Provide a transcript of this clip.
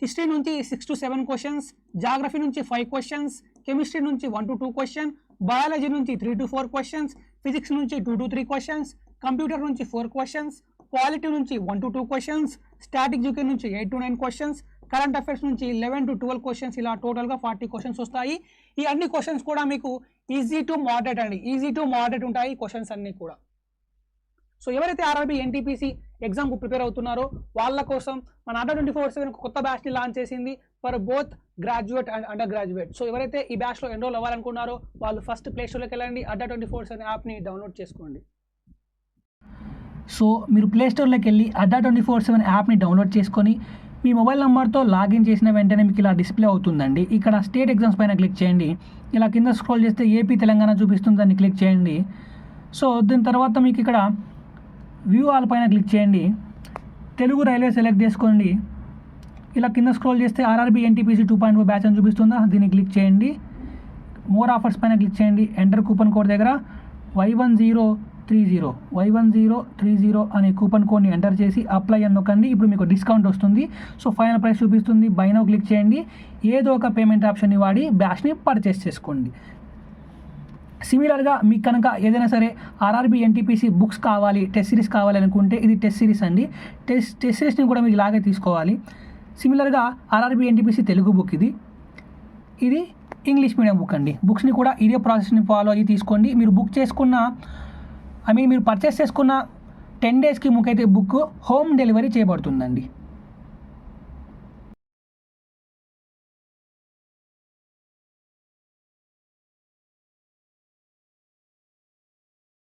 History నుంచి 6 to 7 questions, geography నుంచి 5 questions, chemistry నుంచి 1 to 2 క్వశ్చన్, బయాలజీ నుంచి 3 to 4 క్వశ్చన్స్, ఫిజిక్స్ నుంచి 2 to 3 క్వశ్చన్స్, కంప్యూటర్ నుంచి 4 క్వశ్చన్స్, పాలిటీ నుంచి 1 to 2 క్వశ్చన్స్, స్టాటిక్ జీకే నుంచి 8 to 9 క్వశ్చన్స్, కరెంట్ అఫైర్స్ నుంచి 11 to 12 క్వశ్చన్స్, ఇలా టోటల్గా 40 క్వశ్చన్స్ వస్తాయి. ఈ అన్ని క్వశ్చన్స్ కూడా మీకు ఈజీ టు మోడరేట్ అండి, ఈజీ టు మోడరేట్ ఉంటాయి క్వశ్చన్స్ అన్నీ కూడా. సో ఎవరైతే ఆర్ఆర్బీ ఎన్టీపీసీ ఎగ్జామ్కు ప్రిపేర్ అవుతున్నారో వాళ్ళ కోసం మన అడ్డా 24/7 కొత్త బ్యాచ్ని లాంచ్ చేసింది for both graduate and under graduate. So ఎవరైతే ఈ బ్యాచ్లో ఎన్రోల్ అవ్వాలనుకున్నారో వాళ్ళు ఫస్ట్ ప్లే స్టోర్లోకి వెళ్ళండి, అడ్డా 24/7 యాప్ని డౌన్లోడ్ చేసుకోండి. సో మీరు ప్లే స్టోర్లోకి వెళ్ళి అడ్డా 24/7 యాప్ని డౌన్లోడ్ చేసుకొని మీ మొబైల్ నెంబర్తో లాగిన్ చేసిన వెంటనే మీకు ఇలా డిస్ప్లే అవుతుందండి. ఇక్కడ స్టేట్ ఎగ్జామ్స్ పైన క్లిక్ చేయండి. ఇలా కింద స్క్రోల్ చేస్తే ఏపీ తెలంగాణ చూపిస్తుంది, దాన్ని క్లిక్ చేయండి. సో దీని తర్వాత మీకు ఇక్కడ వ్యూ ఆల్ పైన క్లిక్ చేయండి. తెలుగు రైల్వే సెలెక్ట్ చేసుకోండి. ఇలా కింద స్క్రోల్ చేస్తే ఆర్ఆర్బీ ఎన్టీపీసీ 2.0 బ్యాచ్ అని చూపిస్తుందా, దీన్ని క్లిక్ చేయండి. మోర్ ఆఫర్స్ పైన క్లిక్ చేయండి. ఎంటర్ కూపన్ కోడ్ దగ్గర Y1030 అనే కూపన్ కోడ్ని ఎంటర్ చేసి అప్లై అని నొక్కండి. ఇప్పుడు మీకు డిస్కౌంట్ వస్తుంది. సో ఫైనల్ ప్రైస్ చూపిస్తుంది. బై నౌ క్లిక్ చేయండి. ఏదో ఒక పేమెంట్ ఆప్షన్ని వాడి బ్యాచ్ని పర్చేస్ చేసుకోండి. సిమిలర్గా మీకు కనుక ఏదైనా సరే ఆర్ఆర్బీ ఎన్టీపీసీ బుక్స్ కావాలి, టెస్ట్ సిరీస్ కావాలి అనుకుంటే ఇది టెస్ట్ సిరీస్ అండి. టెస్ట్ సిరీస్ని కూడా మీకు ఇలాగే తీసుకోవాలి. సిమిలర్గా ఆర్ఆర్బీ ఎన్టీపీసీ తెలుగు బుక్ ఇది ఇంగ్లీష్ మీడియం బుక్ అండి. బుక్స్ని కూడా ఇదే ప్రాసెస్ని ఫాలో అయ్యి తీసుకోండి. మీరు బుక్ చేసుకున్న మీరు పర్చేస్ చేసుకున్న 10 daysకి మీకైతే బుక్ హోమ్ డెలివరీ చేయబడుతుందండి.